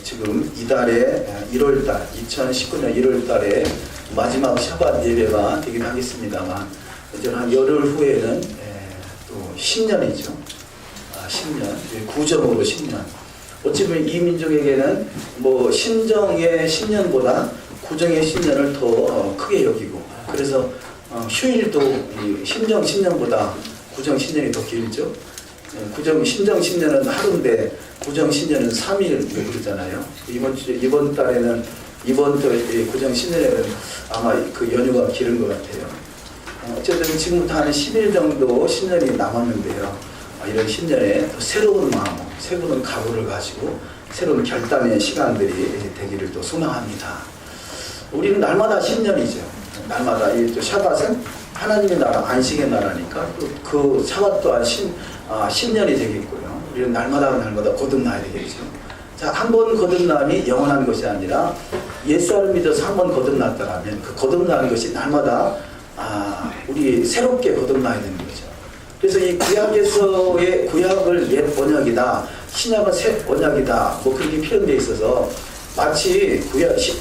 지금 이달에 1월달 2019년 1월달에 마지막 샤밧 예배가 되긴 하겠습니다만 이제 한 열흘 후에는 또 신년이죠. 10년 구정으로 10년. 어찌 보면 이 민족에게는 뭐 신정의 신년보다 구정의 신년을 더 크게 여기고, 그래서 휴일도 신정 신년보다 구정 신년이 더 길죠. 신정 신년은 하루인데 구정 신년은 3일 그러잖아요. 이번 달에는 이번 구정 신년에는 아마 그 연휴가 길은 것 같아요. 어쨌든 지금부터 한 10일 정도 신년이 남았는데요. 이런 신년에 새로운 마음, 새로운 각오를 가지고 새로운 결단의 시간들이 되기를 또 소망합니다. 우리는 날마다 신년이죠. 날마다 이 샤밧은 하나님의 나라, 안식의 나라니까 그 샤밧 또한 신년이 되겠고요. 우리는 날마다 거듭나야 되겠죠. 자, 한 번 거듭남이 영원한 것이 아니라 예수를 믿어서 한 번 거듭났다면 그 거듭나는 것이 날마다 우리 새롭게 거듭나야 되는 거죠. 그래서 이 구약에서의 구약을 옛 언약이다, 신약은 새 언약이다, 뭐 그렇게 표현되어 있어서 마치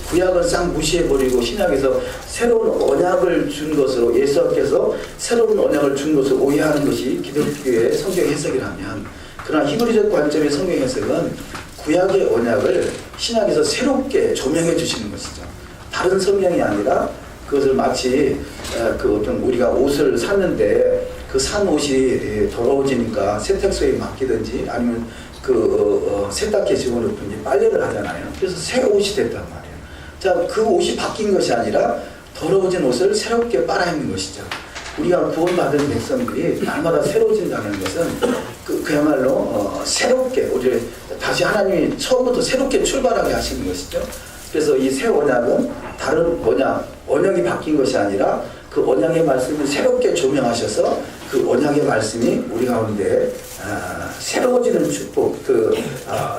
구약을 싹 무시해버리고 신약에서 새로운 언약을 준 것으로, 예수께서 새로운 언약을 준 것으로 오해하는 것이 기독교의 성경 해석이라면, 그러나 히브리적 관점의 성경 해석은 구약의 언약을 신약에서 새롭게 조명해 주시는 것이죠. 다른 성경이 아니라 그것을 마치 우리가 옷을 샀는데 그 산 옷이 더러워지니까 세탁소에 맡기든지 아니면 세탁기에 집어넣든지 빨래를 하잖아요. 그래서 새 옷이 됐단 말이에요. 자, 그 옷이 바뀐 것이 아니라 더러워진 옷을 새롭게 빨아입는 것이죠. 우리가 구원받은 백성들이 날마다 새로워진다는 것은 그야말로 새롭게 우리 다시 하나님이 처음부터 새롭게 출발하게 하시는 것이죠. 그래서 이 새 언약은 다른 언약이 바뀐 것이 아니라 그 언약의 말씀을 새롭게 조명하셔서 그 언약의 말씀이 우리 가운데 새로워지는 축복,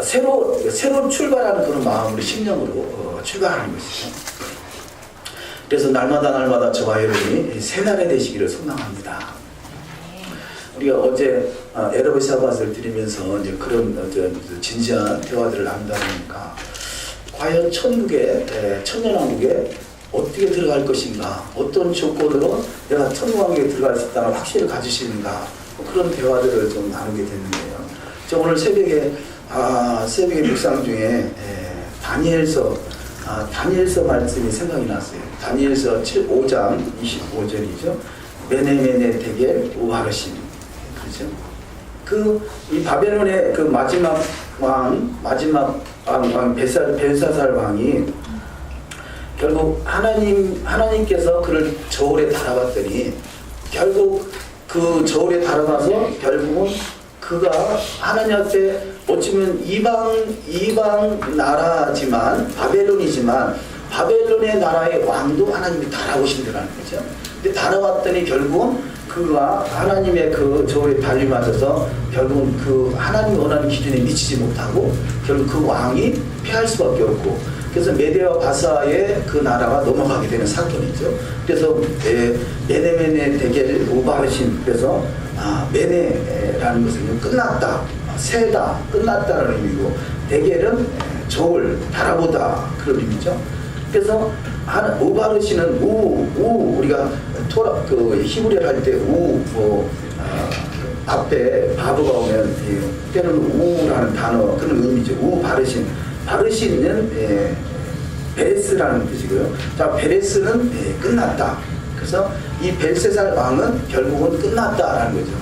새로 출발하는 그런 마음으로 심령으로 출발하는 것이죠. 그래서 날마다 저와 여러분이 새날이 되시기를 소망합니다. 우리가 어제 에러브 샤밧을 드리면서 이제 그런 진지한 대화들을 나눈다 보니까 과연 천년왕국에 어떻게 들어갈 것인가, 어떤 조건으로 내가 천국왕국에 들어갈 수 있다는 확신을 가지시는가, 그런 대화들을 좀 나누게 됐는데요. 저 오늘 새벽에 묵상 중에 다니엘서 말씀이 생각이 났어요. 다니엘서 5장 25절이죠. 메네메네 데겔 우하르신, 그렇죠? 이 바벨론의 그 마지막 왕 벨사살 왕이 결국 하나님께서 그를 저울에 달아봤더니 결국 그 저울에 달아가서 결국은 그가 하나님 앞에 어찌면 이방 나라지만 바벨론이지만 바벨론의 나라의 왕도 하나님이 달아오신다는 거죠. 근데 달아왔더니 결국은 그가 하나님의 그 저울에 달림하셔서 결국은 그 하나님이 원하는 기준에 미치지 못하고 결국 그 왕이 패할 수밖에 없고, 그래서 메대와 바사의 그 나라가 넘어가게 되는 사건이죠. 그래서 메네메네 데겔 우바르신, 그래서 메네라는 것은 끝났다, 새다, 끝났다는 의미고, 데겔은 저울, 바라보다, 그런 의미죠. 그래서 우바르신은 우리가 히브리어 할 때 앞에 바브가 오면 때로는 우라는 단어, 그런 의미죠. 우바르신. 바르신은 베레스라는 뜻이고요. 자, 베레스는 끝났다. 그래서 이 벨세살 왕은 결국은 끝났다라는 거죠.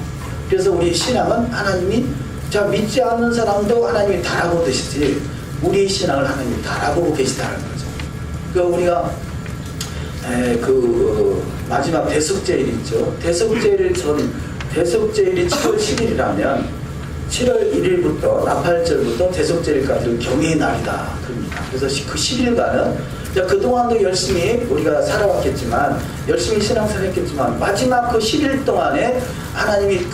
그래서 우리 신앙은 하나님이 믿지 않는 사람도 하나님이 달아보듯이 우리 신앙을 하나님이 달아보고 계시다는 거죠. 그러니까 우리가 마지막 대속제일 있죠. 대속제일이 7월 10일이라면 7월 1일부터 나팔절부터 대속제일까지 경외의 날이다, 그럽니다. 그래서 그 10일간은 그동안도 열심히 우리가 살아왔겠지만, 열심히 신앙생활 했겠지만, 마지막 그 10일 동안에 하나님이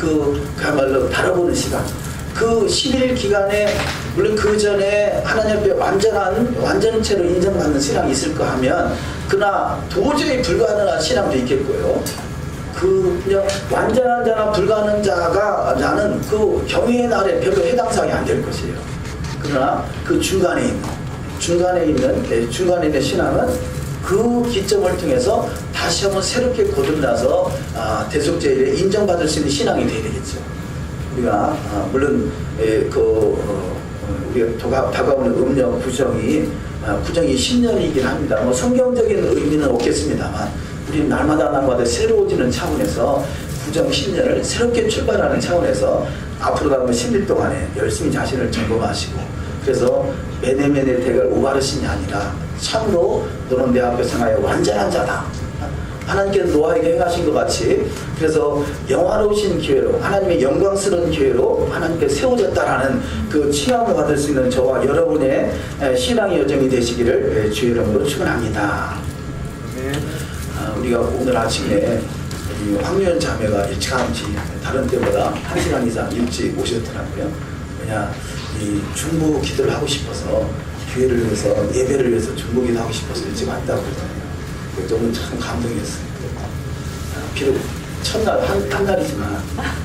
그야말로 바라보는 시간, 그 10일 기간에 물론 그 전에 하나님 앞에 완전체로 인정받는 신앙이 있을까 하면, 그러나 도저히 불가능한 신앙도 있겠고요. 그냥 완전한 자나 불가능한 자가 나는 그 경외의 날에 별로 해당 사항이 안 될 것이에요. 그러나 그 중간에 있는 신앙은 그 기점을 통해서 다시 한번 새롭게 거듭나서 대속죄에 인정받을 수 있는 신앙이 되어야 되겠죠. 우리가 물론 우리가 다가오는 음력 구정이 10년이긴 합니다. 뭐 성경적인 의미는 없겠습니다만 우리는 날마다 새로워지는 차원에서 구정 10년을 새롭게 출발하는 차원에서 앞으로 남은 10일 동안에 열심히 자신을 점검하시고, 그래서 메네메네 대갈 오바르신이 아니라 참으로 너는 내 앞에 상하여 완전한 자다. 하나님께서 노아에게 행하신 것 같이, 그래서 영화로우신 교회로, 하나님의 영광스러운 교회로 하나님께서 세워졌다라는 그 칭함을 받을 수 있는 저와 여러분의 신앙의 여정이 되시기를 주의 이름으로 축원합니다. 우리가 오늘 아침에 황유연 자매가 일찌감치 다른 때보다 1시간 이상 일찍 오셨더라고요. 왜냐, 이 중보 기도를 하고 싶어서, 교회를 위해서, 예배를 위해서 중보 기도 하고 싶어서 일찍 왔다고 그러잖아요. 저는 참 감동이었어요. 비록 첫날 한 날이지만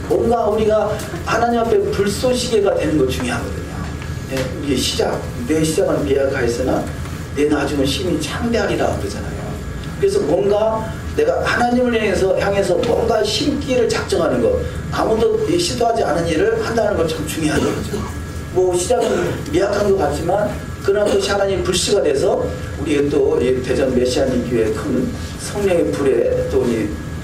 뭔가 우리가 하나님 앞에 불쏘시개가 되는 것 중요하거든요. 우리 내 시작은 미약하였으나 내 나중은 심히 창대하리라 그러잖아요. 그래서 뭔가 내가 하나님을 향해서 뭔가 심기를 작정하는 것, 아무도 시도하지 않은 일을 한다는 것 참 중요하죠. 뭐 시작은 미약한 것 같지만 그러나 그것이 하나님 불씨가 돼서 우리 또 대전 메시아님 교회 큰 성령의 불에 또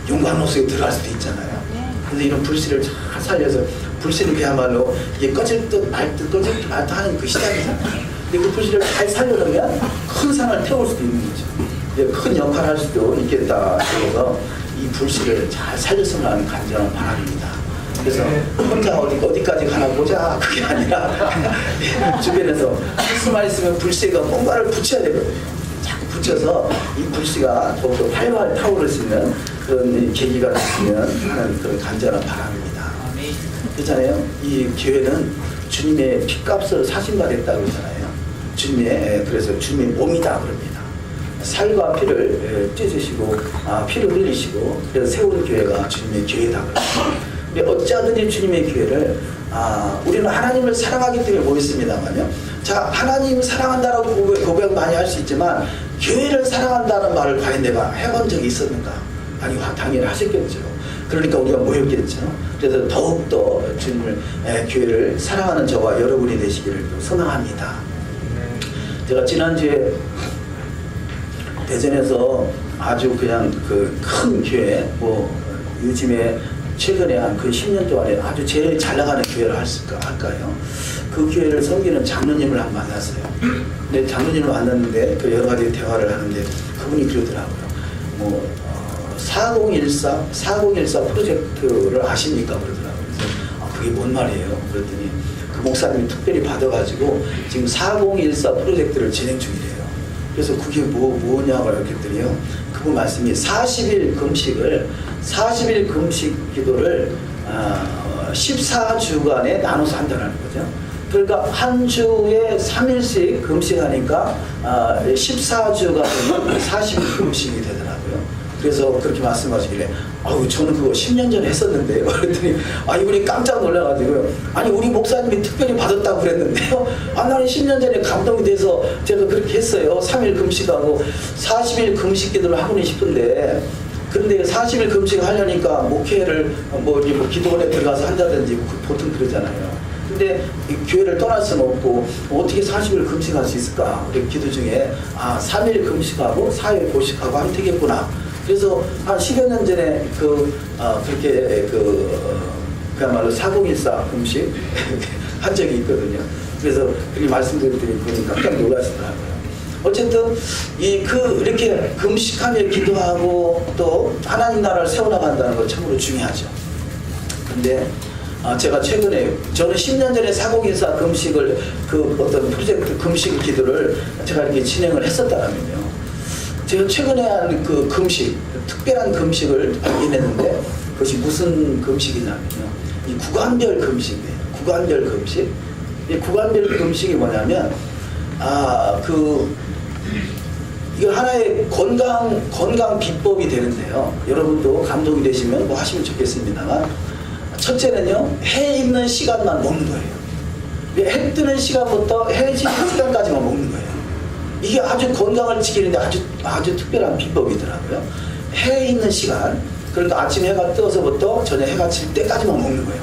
용광로 속에 들어갈 수도 있잖아요. 그래서 이런 불씨를 잘 살려서, 불씨는 그야말로 이게 꺼질 듯 말 듯 하는 그 시작이잖아요. 근데 그 불씨를 잘 살려놓으면 큰 상을 태울 수도 있는 거죠. 큰 역할을 할 수도 있겠다. 그래서 이 불씨를 잘 살렸으면 하는 간절한 바람입니다. 그래서 혼자 어디까지 가나 보자, 그게 아니라 주변에서 수만 있으면 불씨가 뭔가를 붙여야 되거든요. 자꾸 붙여서 이 불씨가 더욱더 활활 타오를 수 있는 그런 계기가 됐으면 하는 그런 간절한 바람입니다. 그렇잖아요. 이 교회는 주님의 핏값을 사신 바 됐다고 그러잖아요. 그래서 주님의 몸이다 그럽니다. 살과 피를 찢으시고 피를 흘리시고, 그래서 세운 교회가 주님의 교회다 그럽니다. 어찌하든지 주님의 교회를 우리는 하나님을 사랑하기 때문에 모였습니다만요. 자, 하나님 사랑한다라고 고백 많이 할 수 있지만 교회를 사랑한다는 말을 과연 내가 해본 적이 있었는가? 아니, 당연히 하셨겠죠. 그러니까 우리가 모였겠죠. 그래서 더욱더 주님을, 교회를 사랑하는 저와 여러분이 되시기를 소망합니다. 제가 지난주에 대전에서 아주 그냥 그 큰 교회, 요즘에 최근에 한 그 10년 동안에 아주 제일 잘 나가는 교회를 할까요? 그 교회를 섬기는 장로님을 한 번 만났어요. 근데 장로님을 만났는데 그 여러 가지 대화를 하는데 그분이 그러더라고요. 4014 프로젝트를 아십니까? 그러더라고요. 그래서 그게 뭔 말이에요? 그랬더니 그 목사님이 특별히 받아가지고 지금 4014 프로젝트를 진행 중이래요. 그래서 그게 뭐냐고 했더니요. 그분 말씀이 40일 금식 기도를 14주간에 나눠서 한다는 거죠. 그러니까 한 주에 3일씩 금식하니까 14주간이면 40일 금식이 되더라고요. 그래서 그렇게 말씀하시길래 저는 그거 10년 전에 했었는데요. 그랬더니 이분이 깜짝 놀라가지고요. 아니, 우리 목사님이 특별히 받았다고 그랬는데요. 나는 10년 전에 감동이 돼서 제가 그렇게 했어요. 3일 금식하고 40일 금식 기도를 하고는 싶은데, 그런데 40일 금식을 하려니까 목회를 기도원에 들어가서 한다든지 보통 그러잖아요. 근데 이 교회를 떠날 수는 없고 어떻게 40일 금식할 수 있을까? 우리 기도 중에 3일 금식하고 4일 보식하고 하면 되겠구나. 그래서 한 10여 년 전에 그렇게 그야말로 4014 금식 한 적이 있거든요. 그래서 그렇게 말씀드렸더니 그분이 깜짝 놀라시더라고요. 어쨌든 이렇게 금식하며 기도하고 또 하나님 나라를 세워나간다는 건 참으로 중요하죠. 근데 제가 최근에, 저는 10년 전에 4014 금식을 어떤 프로젝트 금식 기도를 제가 이렇게 진행을 했었다면요. 제가 최근에 한 그 금식, 특별한 금식을 발견했는데 그것이 무슨 금식이냐면요. 이 구간별 금식이에요. 구간별 금식. 이 구간별 금식이 뭐냐면 이거 하나의 건강 비법이 되는데요. 여러분도 감동이 되시면 뭐 하시면 좋겠습니다만, 첫째는요, 해 있는 시간만 먹는 거예요. 해 뜨는 시간부터 해 지는 시간까지만 먹는 거예요. 이게 아주 건강을 지키는데 아주 특별한 비법이더라고요. 해 있는 시간, 그러니까 아침 해가 떠서부터 저녁 해가 질 때까지만 먹는 거예요.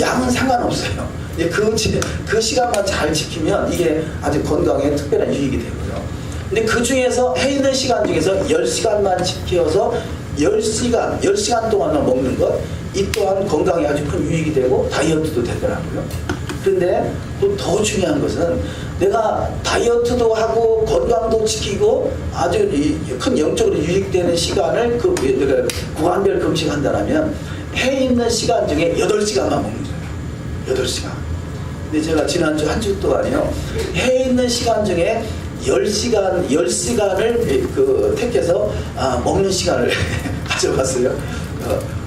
양은 상관없어요. 그 시간만 잘 지키면 이게 아주 건강에 특별한 유익이 되고요. 근데 그 중에서 해 있는 시간 중에서 10시간만 지켜서 10시간 동안만 먹는 것, 이 또한 건강에 아주 큰 유익이 되고 다이어트도 되더라고요. 그런데 또 더 중요한 것은 내가 다이어트도 하고 건강도 지키고 아주 큰 영적으로 유익되는 시간을 내가 구간별 금식한다면 해 있는 시간 중에 8시간만 먹는 거예요. 8시간. 근데 제가 지난주 한 주 동안요, 해 있는 시간 중에 10시간을 택해서 먹는 시간을 가져봤어요.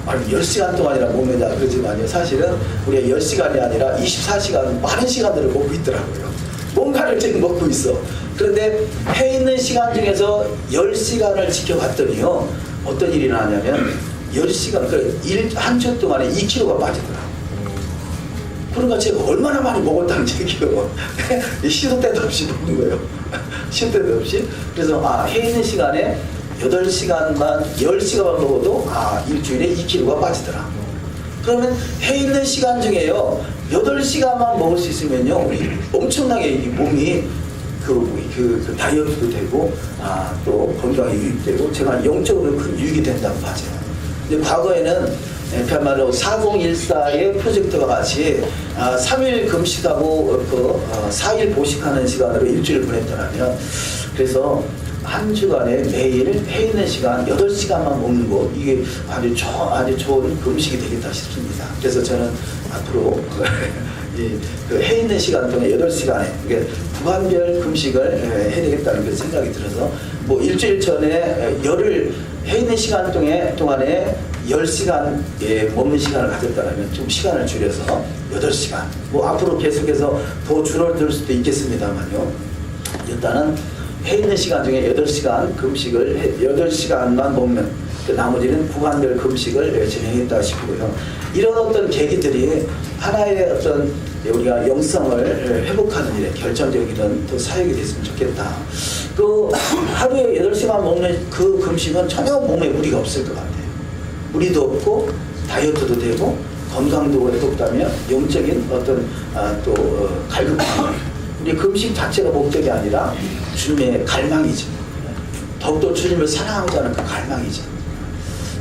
아니 10시간 동안이나 먹느냐 그러지만요, 사실은 우리가 10시간이 아니라 24시간 많은 시간들을 먹고 있더라고요. 뭔가를 지금 먹고 있어. 그런데 해 있는 시간 중에서 10시간을 지켜봤더니요, 어떤 일이 나냐면 10시간, 한 주 동안에 2kg가 빠지더라고요. 그러니까 제가 얼마나 많이 먹었다는 얘기예요. 시도 때도 없이 먹는 거예요. 시도 때도 없이. 그래서 해 있는 시간에 8시간만 10시간만 먹어도 일주일에 2kg가 빠지더라. 그러면 해 있는 시간 중에요, 8시간만 먹을 수 있으면요, 우리 엄청나게 이 몸이 그 다이어트도 되고 또 건강에 유익되고 제가 영적으로 큰 유익이 된다고 봐요. 근데 과거에는 그야말로 4014의 프로젝트와 같이 3일 금식하고 4일 보식하는 시간으로 일주일을 보냈더라면, 그래서 한 주간에 매일 해 있는 시간 8시간만 먹는 거, 이게 아주 좋은 금식이 되겠다 싶습니다. 그래서 저는 앞으로 해 있는 시간 동안 8시간에 구간별 금식을 해야 되겠다는 그 생각이 들어서, 뭐 일주일 전에 열흘 해 있는 시간 동안에 10시간 먹는 시간을 가졌다면 좀 시간을 줄여서 8시간, 뭐 앞으로 계속해서 더 줄어들 수도 있겠습니다만요, 일단은 해 있는 시간 중에 8시간 금식을 8시간만 먹는, 나머지는 구간별 금식을 진행했다 싶고요. 이런 어떤 계기들이 하나의 어떤 우리가 영성을 회복하는 일에 결정적인 또 사역이 됐으면 좋겠다. 그 하루에 8시간 먹는 그 금식은 전혀 몸에 무리가 없을 것 같아요. 무리도 없고 다이어트도 되고 건강도 회복되며 영적인 어떤 갈급함, 우리 금식 자체가 목적이 아니라 주님의 갈망이죠. 더욱더 주님을 사랑하고자 하는 그 갈망이죠.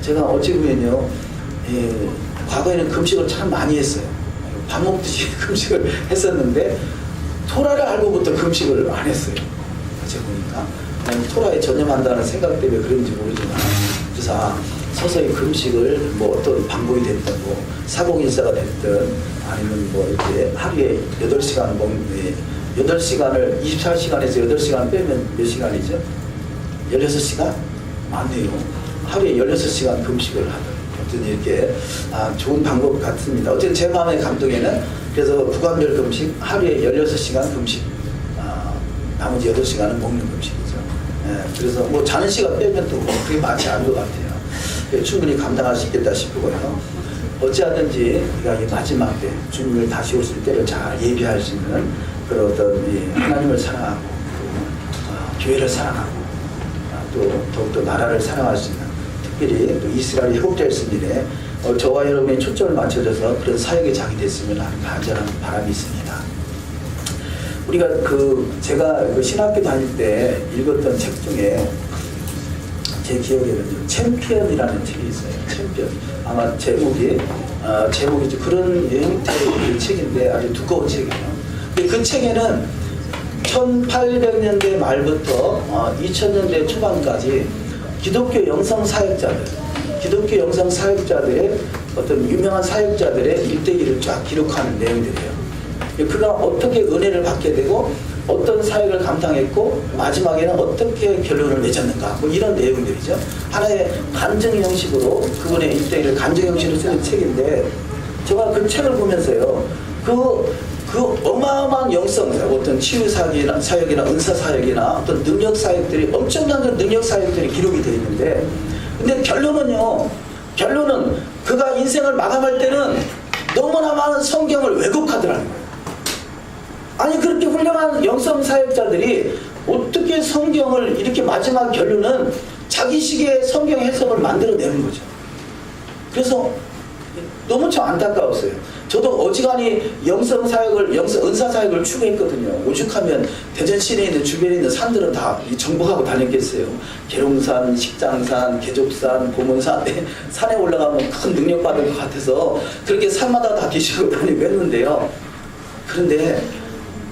제가 어찌 보면요, 과거에는 금식을 참 많이 했어요. 밥 먹듯이 금식을 했었는데 토라를 알고부터 금식을 안 했어요. 제가 보니까 토라에 전념한다는 생각 때문에 그런지 모르지만, 그래서 서서히 금식을 뭐 어떤 방법이 됐든 뭐 4014가 됐든 아니면 뭐 이렇게 하루에 8시간 먹는 8시간을 24시간에서 8시간 빼면 몇 시간이죠? 16시간? 맞네요. 하루에 16시간 금식을 하더라고요. 어쨌든 이렇게 좋은 방법 같습니다. 어쨌든 제 마음의 감동에는 그래서 구간별 금식, 하루에 16시간 금식, 나머지 8시간은 먹는 금식이죠. 그래서 뭐 자는 시간 빼면 또 그렇게 많지 않은 것 같아요. 충분히 감당할 수 있겠다 싶고요. 어찌하든지 우리가 이 마지막 때 주님을 다시 오실 때를 잘 예비할 수 있는 그런 어떤 하나님을 사랑하고 교회를 사랑하고 또 더욱더 나라를 사랑할 수 있는, 특별히 또 이스라엘이 회복될 수 있는 일에 저와 여러분의 초점을 맞춰줘서 그런 사역의 장이 됐으면 하는 간절한 바람이 있습니다. 우리가 제가 신학교 다닐 때 읽었던 책 중에 제 기억에는 챔피언이라는 책이 있어요. 챔피언. 아마 제목이 그런 형태의 책인데 아주 두꺼운 책이에요. 그 책에는 1800년대 말부터 2000년대 초반까지 기독교 영성 사역자들의 어떤 유명한 사역자들의 일대기를 쫙 기록하는 내용들이에요. 그가 어떻게 은혜를 받게 되고 어떤 사역을 감당했고 마지막에는 어떻게 결론을 맺었는가, 뭐 이런 내용들이죠. 하나의 간증 형식으로 그분의 일대기를 간증 형식으로 쓰는 책인데, 제가 그 책을 보면서요, 그 그 어마어마한 영성, 어떤 치유 사역이나 은사 사역이나 어떤 능력 사역들이 엄청난 능력 사역들이 기록이 되어 있는데, 근데 결론은요. 결론은 그가 인생을 마감할 때는 너무나 많은 성경을 왜곡하더라는 거예요. 아니 그렇게 훌륭한 영성 사역자들이 어떻게 성경을 이렇게 마지막 결론은 자기식의 성경 해석을 만들어내는 거죠. 그래서 너무 참 안타까웠어요. 저도 어지간히 영성 사역을, 은사 사역을 추구했거든요. 오죽하면 대전시내에 있는 주변에 있는 산들은 다 정복하고 다녔겠어요. 계룡산, 식장산, 계족산, 고문산, 산에 올라가면 큰 능력 받을 것 같아서 그렇게 산마다 다 뒤지고 다니고 했는데요. 그런데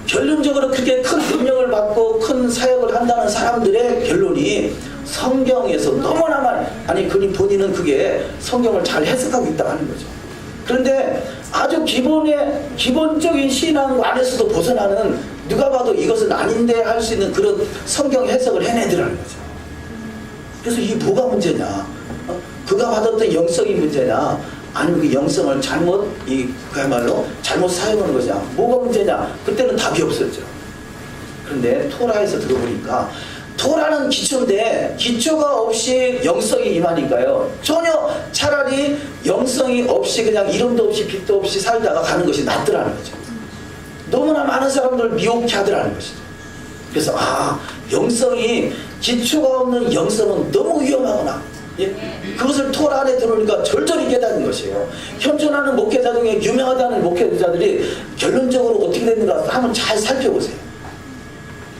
결론적으로 그렇게 큰 능력을 받고 큰 사역을 한다는 사람들의 결론이 성경에서 너무나 많이, 아니 본인은 그게 성경을 잘 해석하고 있다고 하는 거죠. 그런데 아주 기본적인 신앙 안에서도 벗어나는, 누가 봐도 이것은 아닌데 할 수 있는 그런 성경 해석을 해내더라는 거죠. 그래서 이게 뭐가 문제냐? 그가 받았던 영성이 문제냐? 아니면 그 영성을 잘못, 그야말로 잘못 사용하는 거냐? 뭐가 문제냐? 그때는 답이 없었죠. 그런데 토라에서 들어보니까 토라는 기초인데 기초가 없이 영성이 임하니까요. 전혀 차라리 영성이 없이 그냥 이름도 없이 빛도 없이 살다가 가는 것이 낫더라는 거죠. 너무나 많은 사람들을 미혹해 하더라는 것이죠. 그래서 영성이, 기초가 없는 영성은 너무 위험하구나. 예? 그것을 토라 안에 들어오니까 절절히 깨닫는 것이에요. 현존하는 목회자 중에 유명하다는 목회자들이 결론적으로 어떻게 됐는가 한번 잘 살펴보세요.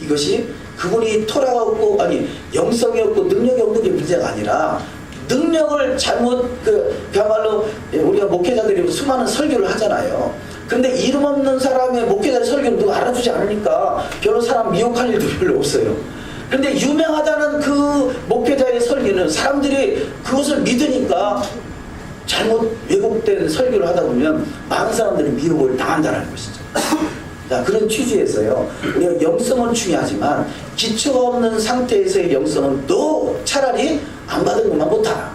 이것이 그분이 토라가 없고, 아니 영성이 없고 능력이 없는 게 문제가 아니라, 능력을 잘못, 그야말로 우리가 목회자들이 수많은 설교를 하잖아요. 근데 이름 없는 사람의 목회자 설교를 누가 알아주지 않으니까 별로 사람 미혹할 일도 별로 없어요. 근데 유명하다는 그 목회자의 설교는 사람들이 그것을 믿으니까 잘못 왜곡된 설교를 하다 보면 많은 사람들이 미혹을 당한다는 것이죠. 자, 그런 취지에서요, 우리가 영성은 중요하지만 기초가 없는 상태에서의 영성은 또 차라리 안 받은 것만 못하라.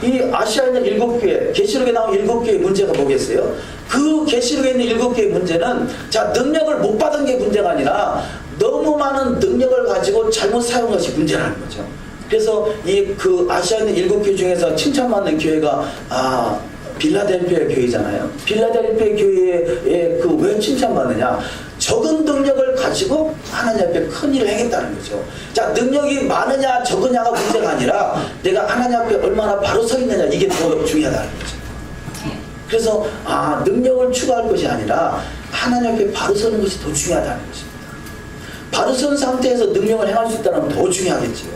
이 아시아에 있는 7교회, 계시록에 나온 7교회의 문제가 뭐겠어요? 그 계시록에 있는 7교회의 문제는, 자, 능력을 못 받은 게 문제가 아니라 너무 많은 능력을 가지고 잘못 사용한 것이 문제라는 거죠. 그래서 그 아시아에 있는 7교회 중에서 칭찬받는 교회가 빌라델피아 교회잖아요. 빌라델피아 교회에 왜 칭찬받느냐? 적은 능력을 가지고 하나님 앞에 큰 일을 행했다는 거죠. 자, 능력이 많으냐 적으냐가 문제가 아니라 내가 하나님 앞에 얼마나 바로 서 있느냐, 이게 더 중요하다는 거죠. 그래서 능력을 추구할 것이 아니라 하나님 앞에 바로 서는 것이 더 중요하다는 것입니다. 바로 선 상태에서 능력을 행할 수 있다면 더 중요하겠죠.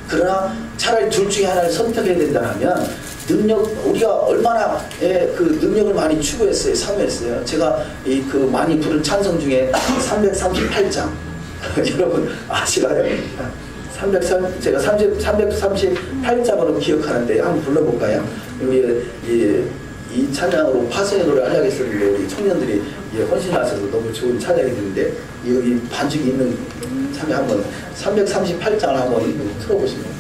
그러나 차라리 둘 중에 하나를 선택해야 된다면, 우리가 얼마나 그 능력을 많이 추구했어요, 사모했어요. 제가 많이 부른 찬송 중에 338장 여러분 아시나요? 제가 338장으로 기억하는데 한번 불러볼까요? 이 찬양으로 파송의 노래 하려고 했었는데 우리 청년들이 헌신하셔서 너무 좋은 찬양이 되는데, 여기 반죽이 있는 찬양 한번 338장을 한번 틀어보시면.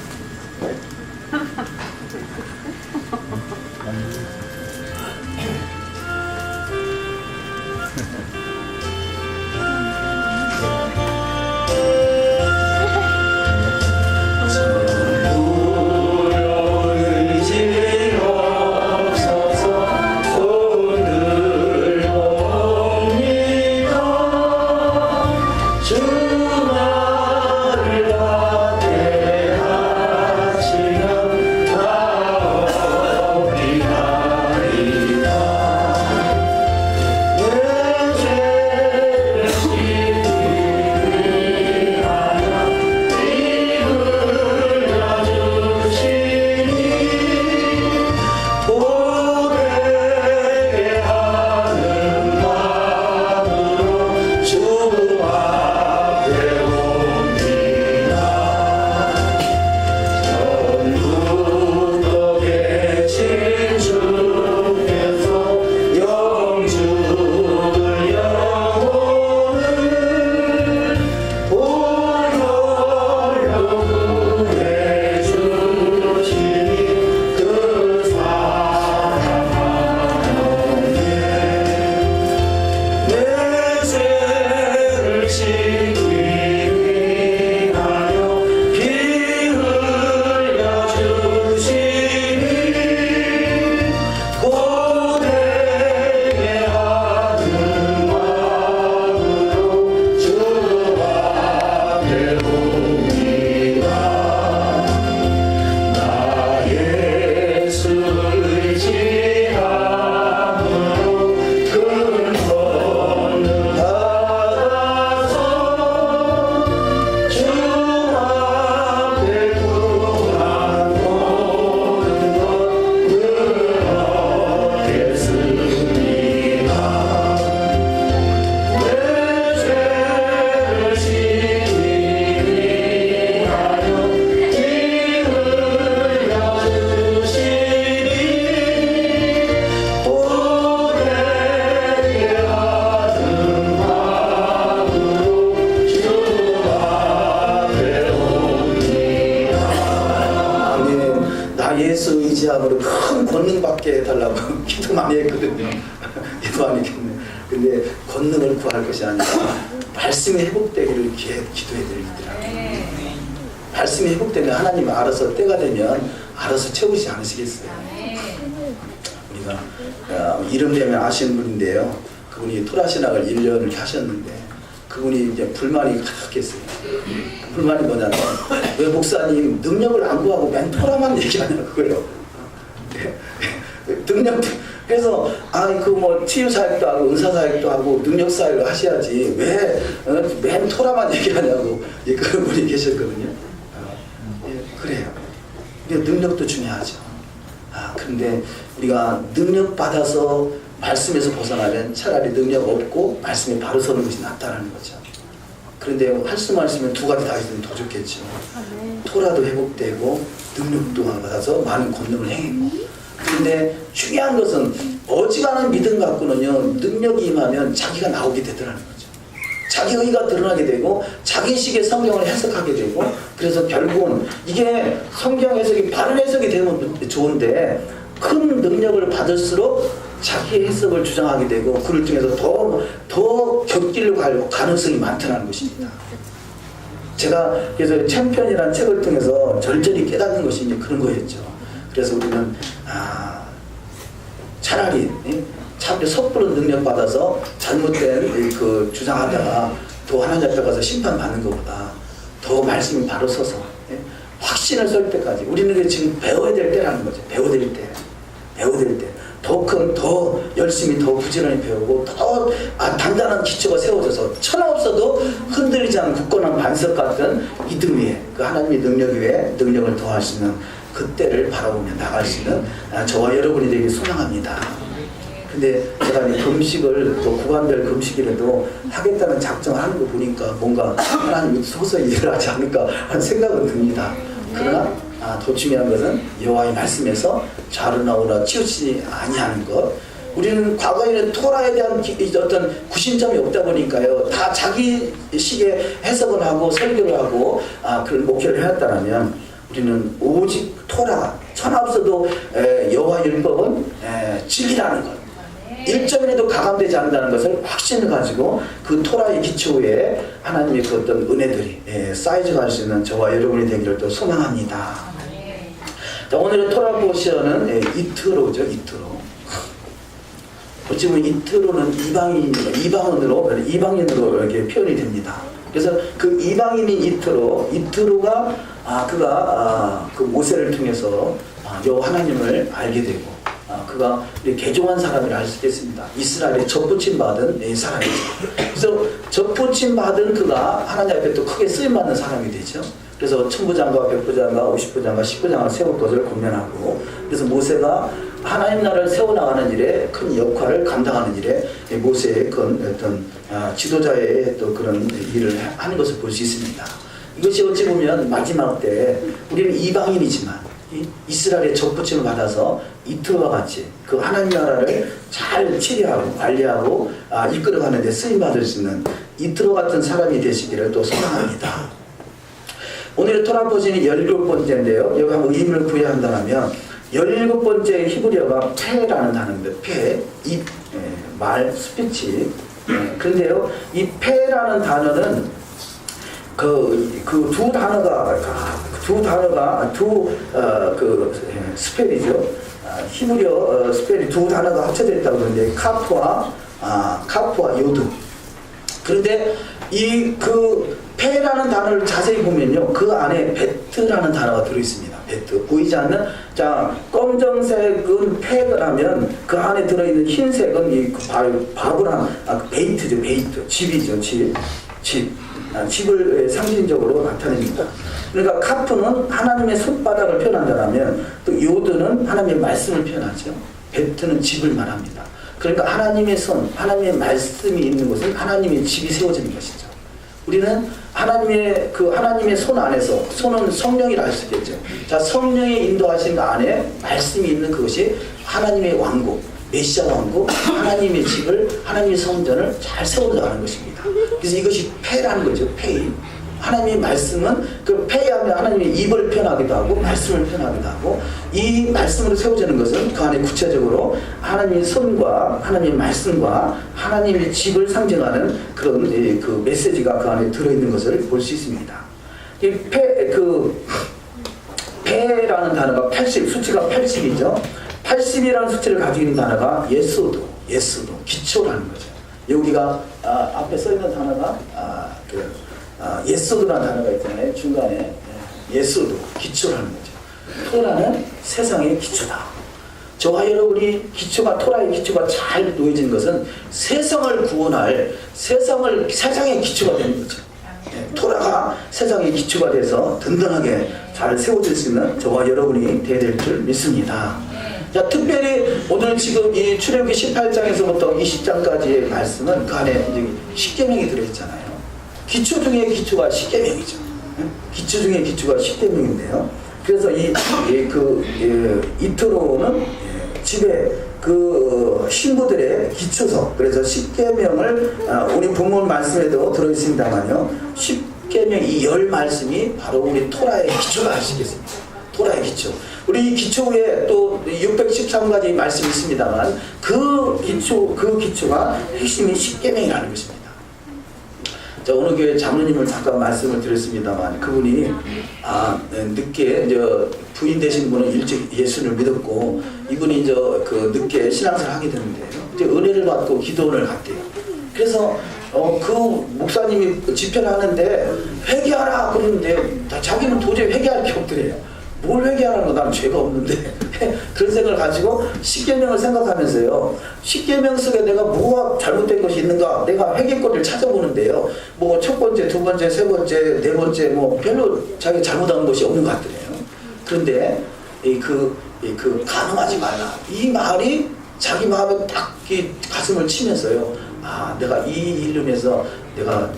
인지함으로 큰 권능 받게 해달라고 기도 많이 했거든요. 기도 많이 했겠네. 근데 권능을 구할 것이 아니라 말씀이 회복되기를 기도해 드리더라고요. 말씀이 회복되면 하나님 알아서 때가 되면 알아서 채우지 않으시겠어요. 우리가 이름 되면 아시는 분인데요. 그분이 토라신학을 1년을 하셨는데 그분이 이제 불만이 가득했어요. 불만이 뭐냐면 왜 목사님 능력을 안 구하고 맨 토라만 얘기하냐 그거예요. 능력 그래서 뭐 치유 사역도 하고 은사 사역도 하고 능력 사역을 하셔야지 왜 맨 토라만 얘기하냐고 그분이 계셨거든요. 그래요. 능력도 중요하죠. 그런데 우리가 능력 받아서 말씀에서 벗어나면 차라리 능력 없고 말씀에 바로 서는 것이 낫다는 거죠. 그런데 할 수만 있으면 두 가지 다 있으면 더 좋겠죠. 토라도 회복되고 능력도 받아서 많은 권능을 행하고. 그런데 중요한 것은 어지간한 믿음 갖고는요 능력이 임하면 자기가 나오게 되더라는 거죠. 자기 의가 드러나게 되고 자기식의 성경을 해석하게 되고 그래서 결국은 이게 성경 해석이 바른 해석이 되면 좋은데 큰 능력을 받을수록 자기 해석을 주장하게 되고 그를 통해서 더 곁길로 갈 가능성이 많다는 것입니다. 제가 그래서 챔피언이라는 책을 통해서 절절히 깨닫는 것이 이제 그런 거였죠. 그래서 우리는 차라리 참 섣부른 능력 받아서 잘못된 그 주장하다가 또 하나님 앞에 가서 심판받는 것보다 더 말씀이 바로 서서 확신을 쏠 때까지 우리는 지금 배워야 될 때라는 거죠. 배워야 될 때. 더 열심히 더 부지런히 배우고 더 단단한 기초가 세워져서 천하 없어도 흔들리지 않는 굳건한 반석 같은 믿음 위에 그 하나님의 능력 위에 능력을 더할 수 있는 그때를 바라보며 나갈 수 있는 저와 여러분이 되길 소망합니다. 근데 제가 이 금식을 또 구간별 금식이라도 하겠다는 작정을 하는 거 보니까 뭔가 하나님이 서서히 일을 하지 않을까 하는 생각은 듭니다. 그러나 더 중요한 것은 여호와의 말씀에서 좌로나오나 치우치지 아니하는 것. 우리는 과거에는 토라에 대한 어떤 구심점이 없다 보니까요 다 자기 식의 해석을 하고 설교를 하고 그런 목표를 해왔다면 우리는 오직 토라 천하 없어도 여호와 율법은 진리라는 것 1점이라도 가감되지 않는다는 것을 확신을 가지고 그 토라의 기초에 하나님의 그 어떤 은혜들이 쌓여갈 수 있는 저와 여러분이 되기를 또 소망합니다. 자, 오늘의 토라 포션은 이트로죠. 어찌 보면 이트로는 이방인으로 이렇게 표현이 됩니다. 그래서 그 이방인인 이트로가 그가 그 모세를 통해서 여호와 하나님을 알게 되고 그가 개종한 사람이라 할 수 있겠습니다. 이스라엘에 접붙임 받은 사람이죠. 그래서 접붙임 받은 그가 하나님 앞에 또 크게 쓰임받는 사람이 되죠. 그래서 천부장과 백부장과 50부장과 10부장을 세울 것을 권면하고 그래서 모세가 하나님 나라를 세워나가는 일에 큰 역할을 감당하는 일에 모세의 큰 어떤 지도자의 또 그런 일을 하는 것을 볼 수 있습니다. 이것이 어찌 보면 마지막 때 우리는 이방인이지만 이스라엘의 접붙임을 받아서 이트로와 같이 그 하나님 나라를 잘 치료하고 관리하고 이끌어가는 데 쓰임받을 수 있는 이트로 같은 사람이 되시기를 또 소망합니다. 오늘의 토라 포션이 17번째인데요. 여기 한번 의미를 구해야 한다면 17번째 히브리어가 페라는 단어입니다. 페, 입, 말, 스피치. 그런데요, 이 페라는 단어는 그 두 단어가 스펠이죠. 히브리어 스펠이 두 단어가 합쳐져 있다고 그러는데 카프와 요드. 그런데 그 페라는 단어를 자세히 보면요, 그 안에 베트라는 단어가 들어 있습니다. 베트 보이지 않는 검정색은 페라면 그 안에 들어 있는 흰색은 바브란 베이트죠. 베이트 집이죠. 집을 상징적으로 나타냅니다. 그러니까 카프는 하나님의 손바닥을 표현한다면 또 요드는 하나님의 말씀을 표현하죠. 베트는 집을 말합니다. 그러니까 하나님의 손, 하나님의 말씀이 있는 곳은 하나님의 집이 세워지는 것이죠. 우리는 하나님의 손 안에서, 손은 성령이라 할 수 있겠죠. 자, 성령의 인도하신 안에 말씀이 있는 그것이 하나님의 왕국, 메시아 왕국, 하나님의 집을, 하나님의 성전을 잘 세워나가는 것입니다. 그래서 이것이 페라는 거죠. 페이. 하나님의 말씀은 그 폐하면 하나님의 입을 표현하기도 하고 말씀을 표현하기도 하고 이 말씀으로 세워지는 것은 그 안에 구체적으로 하나님의 손과 하나님의 말씀과 하나님의 집을 상징하는 그런 그 메시지가 그 안에 들어있는 것을 볼 수 있습니다. 이 배라는 단어가 80, 수치가 80이죠. 80이라는 수치를 가지고 있는 단어가 예수도, 기초라는 거죠. 여기가 앞에 써 있는 단어가 예수도라는 단어가 있잖아요. 중간에 예수도, 기초라는 거죠. 토라는 세상의 기초다. 저와 여러분이 기초가 토라의 기초가 잘 놓여진 것은 세상을 구원할 세상의 기초가 되는 거죠. 토라가 세상의 기초가 돼서 든든하게 잘 세워질 수 있는 저와 여러분이 되어야 될 줄 믿습니다. 자, 특별히 오늘 지금 이 출애굽기 18장에서부터 20장까지의 말씀은 그 안에 이제 십계명이 들어있잖아요. 기초 중에 기초가 십계명이죠. 기초 중에 기초가 십계명인데요. 그래서 이토로는 집에 그 신부들의 기초서, 그래서 십계명을 우리 본문 말씀에도 들어있습니다만요. 십계명 이 10 말씀이 바로 우리 토라의 기초가 아시겠습니까? 토라의 기초. 우리 기초에 또 613가지 말씀이 있습니다만 그 기초가 핵심이 십계명이라는 것입니다. 자, 어느 교회 장로님을 잠깐 말씀을 드렸습니다만 그분이 늦게 부인 되신 분은 일찍 예수를 믿었고 이분이 늦게 신앙생활을 하게 되는데요. 이제 은혜를 받고 기도원을 갔대요. 그래서 그 목사님이 집회를 하는데 회개하라 그러는데 자기는 도저히 회개할 게 없더래요. 뭘 회개하라는 거, 난 죄가 없는데. 그런 생각을 가지고 십계명을 생각하면서요. 십계명 속에 내가 뭐가 잘못된 것이 있는가, 내가 회개거리를 찾아보는데요. 뭐 첫 번째, 두 번째, 세 번째, 네 번째, 뭐 별로 자기가 잘못한 것이 없는 것 같더래요. 그런데 가늠하지 말라. 이 말이 자기 마음에 딱 가슴을 치면서요. 내가 이 일로 인해서 내가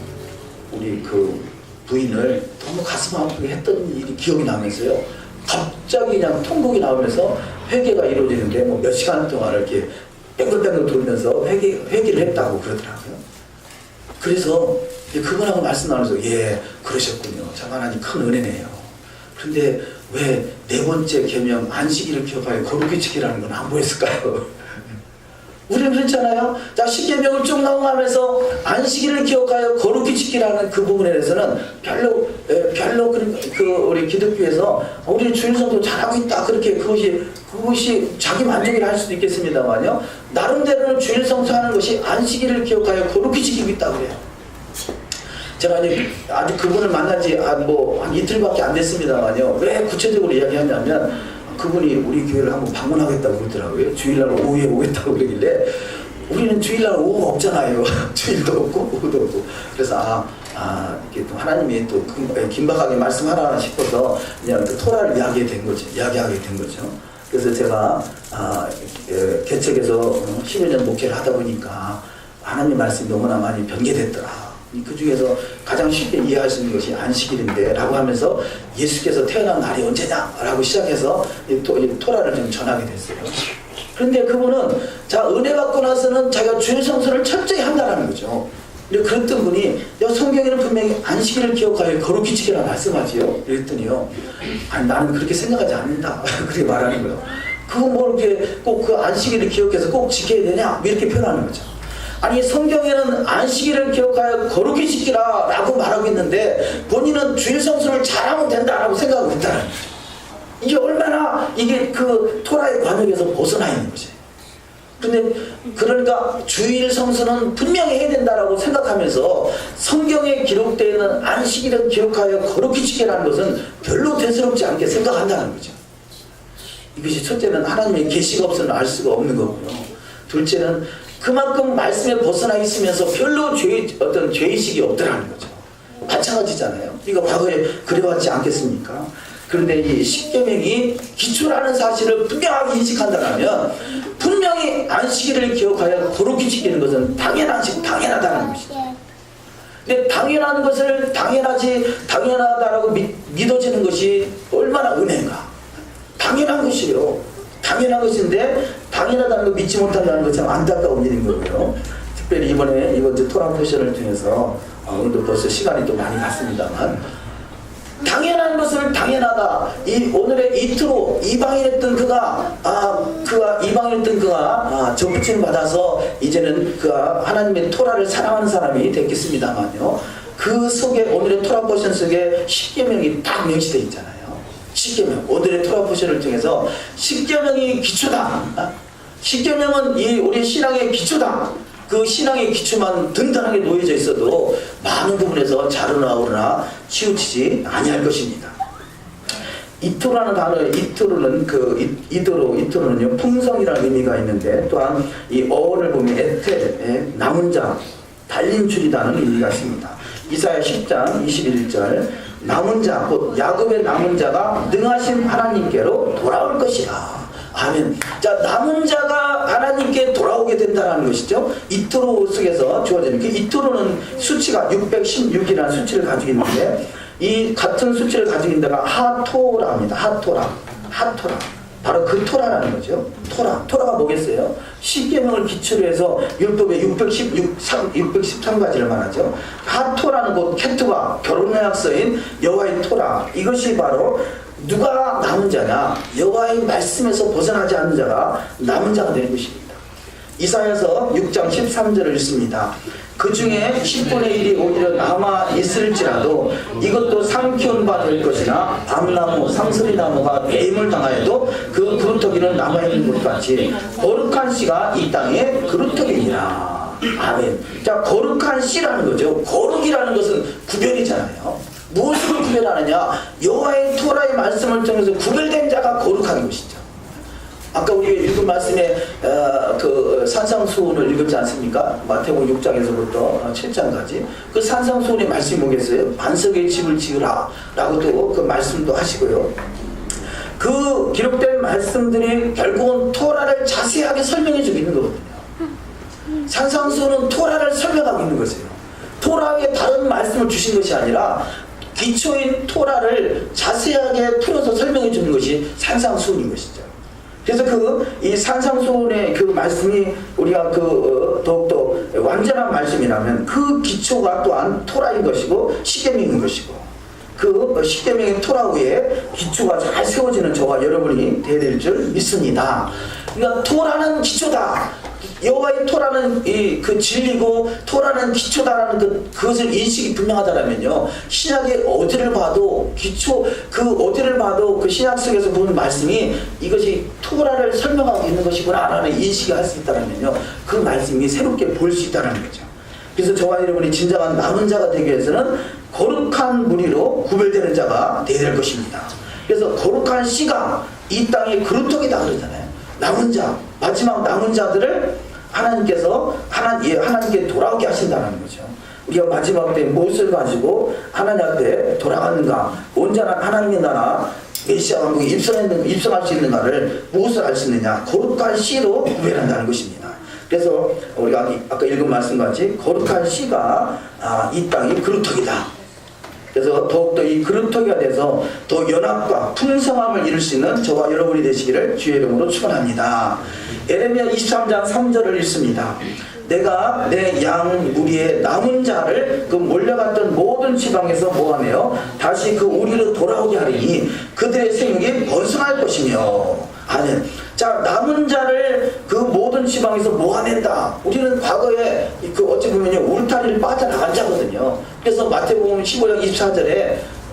우리 그 부인을 너무 가슴 아프게 했던 일이 기억이 나면서요. 갑자기 그냥 통곡이 나오면서 회개가 이루어지는데 뭐 몇 시간 동안 이렇게 뺑글뺑글 돌면서 회개를 했다고 그러더라고요. 그래서 그분하고 말씀 나누면서 그러셨군요. 참 하나님 큰 은혜네요. 그런데 왜 네 번째 계명 안식일을 기억하여 거룩히 지키라는 건 안 보였을까요? 우리는 그렇잖아요. 자, 십계명을 쭉 넘어가면서 안식일을 기억하여 거룩히 지키라는 그 부분에 대해서는 별로 우리 기독교에서 우리 주일성도 잘하고 있다. 그렇게 그것이 자기 만족이라 할 수도 있겠습니다만요. 나름대로는 주일성사하는 것이 안식일을 기억하여 거룩히 지키고 있다 그래요. 제가 아직 그분을 만난 지 한 이틀밖에 안 됐습니다만요. 왜 구체적으로 이야기하냐면 그분이 우리 교회를 한번 방문하겠다고 그러더라고요. 주일날 오후에 오겠다고 그러길래 우리는 주일날 오후가 없잖아요. 주일도 없고 오후도 없고. 그래서 이렇게 또 하나님이 또 긴박하게 말씀하라 싶어서 그냥 그 토라를 이야기하게 된 거죠. 그래서 제가 개척에서 10여 년 목회를 하다 보니까 하나님 말씀이 너무나 많이 변개됐더라. 그 중에서 가장 쉽게 이해할 수 있는 것이 안식일인데 라고 하면서 예수께서 태어난 날이 언제냐 라고 시작해서 토라를 좀 전하게 됐어요. 그런데 그분은 은혜 받고 나서는 자기가 주일 성수를 철저히 한다는 거죠. 그랬던 분이 성경에는 분명히 안식일을 기억하여 거룩히 지키라 말씀하지요. 그랬더니요, 나는 그렇게 생각하지 않는다. 그렇게 말하는 거예요. 그거 뭐 이렇게 꼭 그 안식일을 기억해서 꼭 지켜야 되냐 이렇게 표현하는 거죠. 아니, 성경에는 안식일을 기억하여 거룩히 지키라 라고 말하고 있는데 본인은 주일 성수를 잘하면 된다라고 생각하고 있다는 거죠. 이게 얼마나 그 토라의 관역에서 벗어나 있는 거지. 근데 그러니까 주일 성수는 분명히 해야 된다라고 생각하면서 성경에 기록되어 있는 안식일을 기억하여 거룩히 지키라는 것은 별로 대수롭지 않게 생각한다는 거죠. 이것이 첫째는 하나님의 계시가 없으면 알 수가 없는 거고요. 둘째는 그만큼 말씀에 벗어나 있으면서 별로 죄의식이 없더라는 거죠. 마찬가지잖아요. 이거 과거에 그래왔지 않겠습니까? 그런데 이 십계명이 기초라는 사실을 분명하게 인식한다면 분명히 안식일을 기억하여 거룩히 지키는 것은 당연하다는 것이죠. 근데 당연한 것을 당연하다라고 믿어지는 것이 얼마나 은혜인가. 당연한 것이요. 당연한 것인데 당연하다는 걸 믿지 못한다는 것 참 안타까운 일인 거고요. 특별히 이번 주 토란 포션을 통해서 오늘도 벌써 시간이 또 많이 갔습니다만, 당연한 것을 당연하다. 오늘의 이트로 이방인했던 그가 이방인했던 그가 접붙임 받아서 이제는 그가 하나님의 토라를 사랑하는 사람이 됐겠습니다만요. 그 속에 오늘의 토라 포션 속에 10계명이 딱 명시되어 있잖아요. 10계명, 오늘의 토라 포션을 통해서 10계명이 기초다. 10계명은 우리 신앙의 기초다. 그 신앙의 기초만 든든하게 놓여져 있어도 많은 부분에서 자르나 오르나 치우치지 아니할 것입니다. 이토라는 단어의 이토로는요 풍성이라는 의미가 있는데, 또한 이 어를 보면 에텔, 남은 자, 달린 줄이다는 의미가 있습니다. 이사야 10장 21절, 남은 자, 곧 야곱의 남은 자가 능하신 하나님께로 돌아올 것이라. 아멘. 자, 남은 자가 하나님께 돌아오게 된다는 것이죠. 이토로 속에서 주어지는 그 이토로는 수치가 616이라는 수치를 가지고 있는데, 이 같은 수치를 가지고 있는 데가 하토라입니다. 하토라. 바로 그 토라라는 거죠. 토라가 뭐겠어요? 10계명을 기초로 해서 율법의 613가지를 말하죠. 하토라는 곧 케투바, 결혼의약서인 여호와의 토라. 이것이 바로 누가 남은 자냐? 여호와의 말씀에서 벗어나지 않는 자가 남은 자가 되는 것입니다. 이사야서 6장 13절을 읽습니다. 그 중에 10분의 1이 오히려 남아 있을지라도 이것도 삼키온바 될 것이나 암나무, 상스리나무가 배임을 당하여도 그 그루터기는 남아있는 것 같이 거룩한 씨가 이 땅에 그루터기니라. 아멘. 자, 거룩한 씨라는 거죠. 거룩이라는 것은 구별이잖아요. 무엇을 구별하느냐? 여호와의 토라의 말씀을 통해서 구별된 자가 거룩한 것이죠. 아까 우리가 읽은 말씀에 그 산상수훈을 읽었지 않습니까? 마태복음 6장에서부터 7장까지 그 산상수훈의 말씀이 뭐겠어요? 반석의 집을 지으라 라고 또 그 말씀도 하시고요. 그 기록된 말씀들이 결국은 토라를 자세하게 설명해 주고 있는 거거든요. 산상수훈은 토라를 설명하고 있는 것이에요. 토라의 다른 말씀을 주신 것이 아니라 기초인 토라를 자세하게 풀어서 설명해 주는 것이 산상수훈인 것이죠. 그래서 이 산상수훈의 그 말씀이 우리가 더욱더 완전한 말씀이라면 그 기초가 또한 토라인 것이고 십계명인 것이고, 그 십계명의 토라 위에 기초가 잘 세워지는 저와 여러분이 되어야 될 줄 믿습니다. 그러니까 토라는 기초다. 여호와의 토라는 그 진리고 토라는 기초다라는 그것을 인식이 분명하다라면요, 신약의 어디를 봐도 어디를 봐도 그 신약 속에서 보는 말씀이 이것이 토라를 설명하고 있는 것이구나라는 인식이 할 수 있다면요, 그 말씀이 새롭게 보일 수 있다는 거죠. 그래서 저와 여러분이 진정한 남은 자가 되기 위해서는 거룩한 무리로 구별되는 자가 되어야 될 것입니다. 그래서 거룩한 씨가 이 땅의 그루터기다 그러잖아요. 남은 자, 마지막 남은 자들을 하나님께서 하나님께 돌아오게 하신다는 거죠. 우리가 마지막 때 무엇을 가지고 하나님 앞에 돌아가는가, 온전한 하나님의 나라 메시아 왕국에 입성할 수 있는가를 무엇을 알 수 있느냐? 거룩한 씨로 구별한다는 것입니다. 그래서 우리가 아까 읽은 말씀같이 거룩한 씨가 이 땅이 그루터기다. 그래서 더욱더 이 그루터기가 돼서 더 연합과 풍성함을 이룰 수 있는 저와 여러분이 되시기를 주의 이름으로 축원합니다. 에레미야 23장 3절을 읽습니다. 내가 내 양 무리의 남은 자를 그 몰려갔던 모든 지방에서 모아내어 다시 그 우리로 돌아오게 하리니 그들의 생육이 번성할 것이며. 아멘. 자, 남은 자를 그 모든 지방에서 모아낸다. 우리는 과거에 어찌 보면요, 울타리를 빠져나간 자거든요. 그래서 마태복음 15장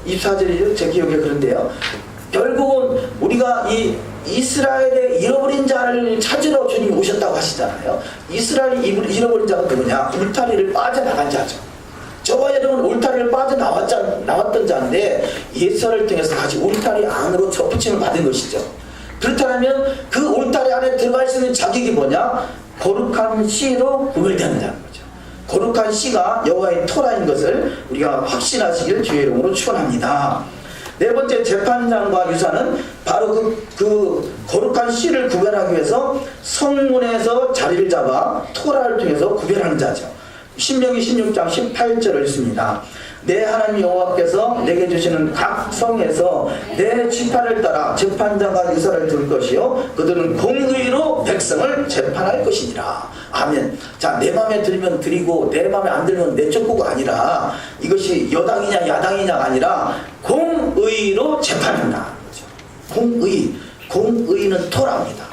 24절이 제 기억에 그런데요, 결국은 우리가 이스라엘의 잃어버린 자를 찾으러 주님이 오셨다고 하시잖아요. 이스라엘이 잃어버린 자가 누구냐? 울타리를 빠져나간 자죠. 저와 여러분 울타리를 빠져나왔던 자인데 예수를 통해서 다시 울타리 안으로 접붙임을 받은 것이죠. 그렇다면 그 울타리 안에 들어갈 수 있는 자격이 뭐냐? 거룩한 씨로 구별된다는 거죠. 거룩한 씨가 여호와의 토라인 것을 우리가 확신하시길 주의 이름으로 축원합니다. 네 번째 재판장과 유사는 바로 그 거룩한 씨를 구별하기 위해서 성문에서 자리를 잡아 토라를 통해서 구별하는 자죠. 신명기 16장 18절을 읽습니다. 내 하나님 여호와께서 내게 주시는 각 성에서 내 지파를 따라 재판장과 유사를 둘 것이요 그들은 공의로 백성을 재판할 것이니라. 아멘. 자, 내 마음에 들면 드리고 내 마음에 안 들면 내쫓고가 아니라 이것이 여당이냐 야당이냐가 아니라 공의로 재판한다. 공의는 토라입니다.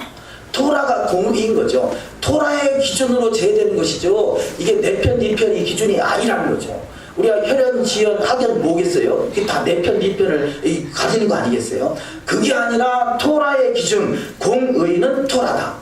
토라가 공의인 거죠. 토라의 기준으로 제되는 것이죠. 이게 내 편, 네 편이 기준이 아니라는 거죠. 우리가 혈연, 지연, 학연 뭐겠어요? 그게 다 내 편, 네 편을 가지는 거 아니겠어요? 그게 아니라 토라의 기준, 공의는 토라다.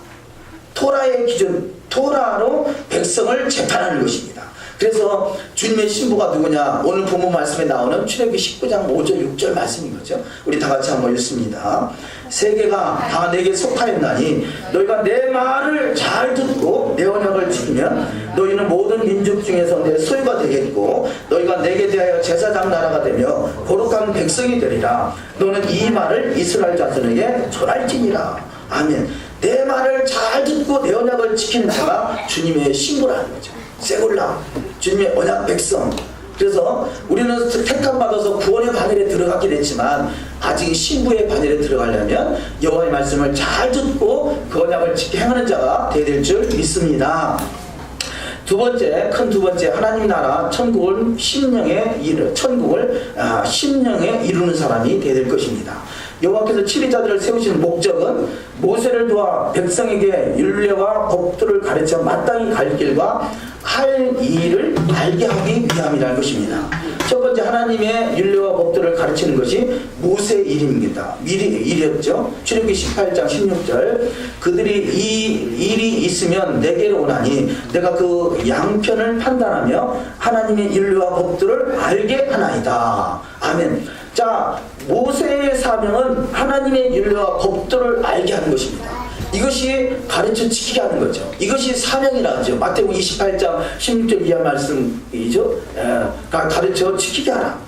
토라의 기준, 토라로 백성을 재판하는 것입니다. 그래서 주님의 신부가 누구냐? 오늘 본문 말씀에 나오는 출애굽기 19장 5절 6절 말씀인 거죠. 우리 다 같이 한번 읽습니다. 세계가 다 내게 속하였나니 너희가 내 말을 잘 듣고 내 언약을 지키면 너희는 모든 민족 중에서 내 소유가 되겠고 너희가 내게 대하여 제사장 나라가 되며 거룩한 백성이 되리라. 너는 이 말을 이스라엘 자손에게 전할지니라. 아멘. 내 말을 잘 듣고 내 언약을 지키는 자가 주님의 신부라는 거죠. 세골라, 주님의 언약 백성. 그래서 우리는 택함받아서 구원의 반열에 들어갔긴 했지만 아직 신부의 반열에 들어가려면 여호와의 말씀을 잘 듣고 그 언약을 지켜 행하는 자가 되어야 될 줄 믿습니다. 두 번째, 큰 두 번째, 하나님 나라 천국을 심령에 이루는 사람이 되어야 될 것입니다. 여호와께서 치리자들을 세우시는 목적은 모세를 도와 백성에게 율례와 법도를 가르쳐 마땅히 갈 길과 할 일을 알게 하기 위함이라는 것입니다. 첫 번째, 하나님의 율례와 법도를 가르치는 것이 모세의 일입니다. 일이었죠. 출애굽기 18장 16절 그들이 이 일이 있으면 내게로 오나니 내가 그 양편을 판단하며 하나님의 율례와 법도를 알게 하나이다. 아멘. 자, 모세의 사명은 하나님의 율례와 법도를 알게 하는 것입니다. 이것이 가르쳐 지키게 하는 거죠. 이것이 사명이라 하죠. 마태복음 28장 16절 이하 말씀이죠. 가르쳐 지키게 하라.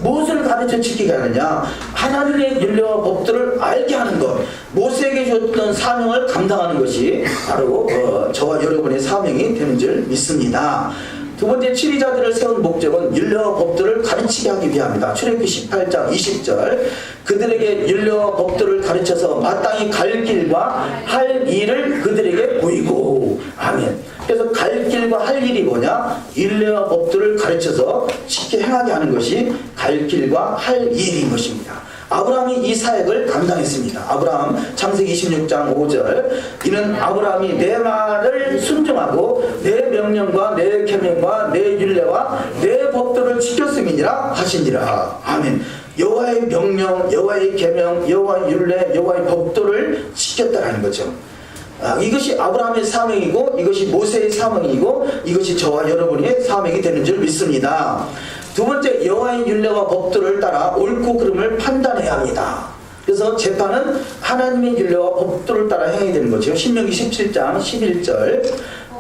무엇을 가르쳐 지키게 하느냐? 하나님의 율례와 법도를 알게 하는 것. 모세에게 줬던 사명을 감당하는 것이 바로 저와 여러분의 사명이 되는 줄 믿습니다. 두 번째, 치리자들을 세운 목적은 율례와 법도를 가르치게 하기 위함이다. 출애굽기 18장 20절 그들에게 율례와 법도를 가르쳐서 마땅히 갈 길과 할 일을 그들에게 보이고. 아멘. 그래서 갈 길과 할 일이 뭐냐? 율례와 법도를 가르쳐서 쉽게 행하게 하는 것이 갈 길과 할 일인 것입니다. 아브라함이 이 사역을 감당했습니다. 아브라함 창세기 26장 5절 이는 아브라함이 내 말을 순종하고 내 명령과 내 계명과 내 율례와 내 법도를 지켰음이니라 하시니라. 아멘. 여호와의 명령, 여호와의 계명, 여호와의 율례, 여호와의 법도를 지켰다라는 거죠. 이것이 아브라함의 사명이고 이것이 모세의 사명이고 이것이 저와 여러분의 사명이 되는 줄 믿습니다. 두 번째, 여호와의 율례와 법도를 따라 옳고 그름을 판단해야 합니다. 그래서 재판은 하나님의 율례와 법도를 따라 행해야 되는 거죠. 신명기 17장 11절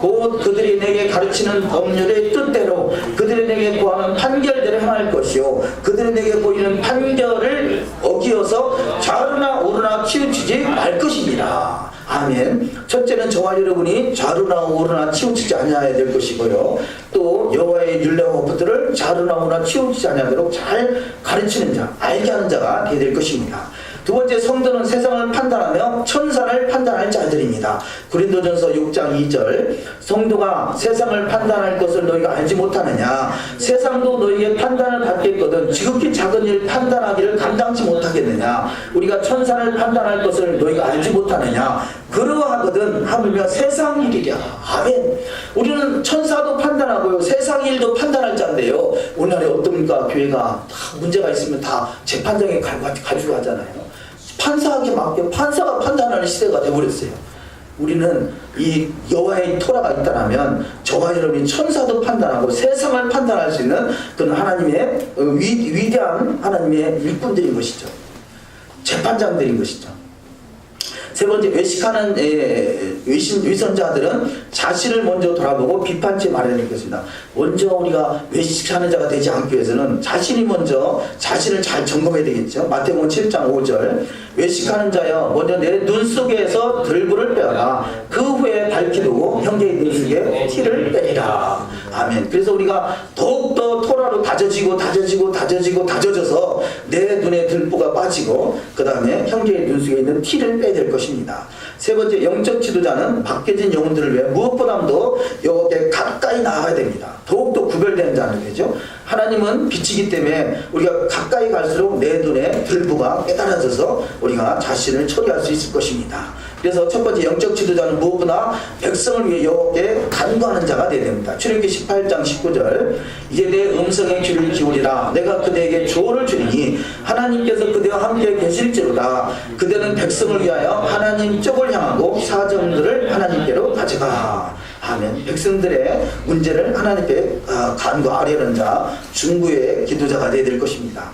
곧 그들이 내게 가르치는 법률의 뜻대로 그들이 내게 구하는 판결대로 행할 것이요 그들이 내게 보이는 판결을 어기어서 좌우나 우르나 치우치지 말 것이니라. 아멘. 첫째는 저와 여러분이 좌우나 우르나 치우치지 아니해야 될 것이고요. 또 여호와의 율례와 법도를 좌우나 우르나 치우치지 아니하도록 잘 가르치는 자, 알게 하는 자가 되어야 될 것입니다. 두 번째, 성도는 세상을 판단하며 천사를 판단할 자들입니다. 고린도전서 6장 2절 성도가 세상을 판단할 것을 너희가 알지 못하느냐? 세상도 너희의 판단을 받겠거든 지극히 작은 일 판단하기를 감당치 못하겠느냐? 우리가 천사를 판단할 것을 너희가 알지 못하느냐? 그러하거든 하물며 세상 일이랴. 아멘. 우리는 천사도 판단하고요 세상 일도 판단할 자인데요. 오늘날에 어떻습니까? 교회가 다 문제가 있으면 다 재판장에 가지고 하잖아요. 판사에게 맡겨 판사가 판단하는 시대가 되어버렸어요. 우리는 이 여호와의 토라가 있다면 저와 여러분이 천사도 판단하고 세상을 판단할 수 있는 그런 하나님의 위대한 하나님의 일꾼들인 것이죠. 재판장들인 것이죠. 세 번째, 외식하는 위선자들은 자신을 먼저 돌아보고 비판치 말해야 될 것입니다. 먼저 우리가 외식하는 자가 되지 않기 위해서는 자신이 먼저 자신을 잘 점검해야 되겠죠. 마태복음 7장 5절 외식하는 자여 먼저 내 눈 속에서 들불을 빼어라. 그 후에 밝히고 형제의 눈 속에 티를 빼리라. 아멘. 그래서 우리가 더욱더 토라로 다져져서 내 눈에 들보가 빠지고 그 다음에 형제의 눈 속에 있는 티를 빼야 될 것입니다. 세 번째, 영적 지도자는 맡겨진 영혼들을 위해 무엇보다도 여호와께 가까이 나아가야 됩니다. 더욱더 구별되는 자는 되죠. 하나님은 빛이기 때문에 우리가 가까이 갈수록 내 눈에 들보가 깨달아져서 우리가 자신을 처리할 수 있을 것입니다. 그래서 첫 번째, 영적 지도자는 무엇보다 백성을 위해 여호와께 간구하는 자가 되어야 됩니다. 출애굽기 18장 19절, 이제 내 음성에 귀를 기울이라. 내가 그대에게 조언을 주리니 하나님께서 그대와 함께 계실지로다. 그대는 백성을 위하여 하나님 쪽을 향하고 사정들을 하나님께로 가져가. 아멘. 백성들의 문제를 하나님께 간구하려는 자, 중구의 기도자가 되어야 될 것입니다.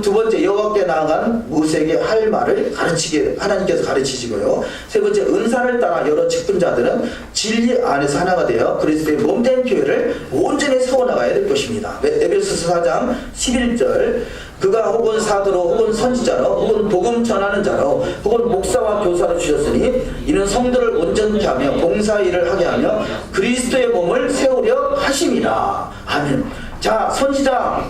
두 번째, 여호와께 나아간 모세에게 할 말을 하나님께서 가르치시고요. 세 번째, 은사를 따라 여러 직분자들은 진리 안에서 하나가 되어 그리스도의 몸된 교회를 온전히 세워나가야 될 것입니다. 에베소서 4장 11절, 그가 혹은 사도로 혹은 선지자로 혹은 복음 전하는 자로 혹은 목사와 교사로 주셨으니 이는 성도를 온전케 하며 봉사일을 하게 하며 그리스도의 몸을 세우려 하심이라. 아멘. 자, 선지자,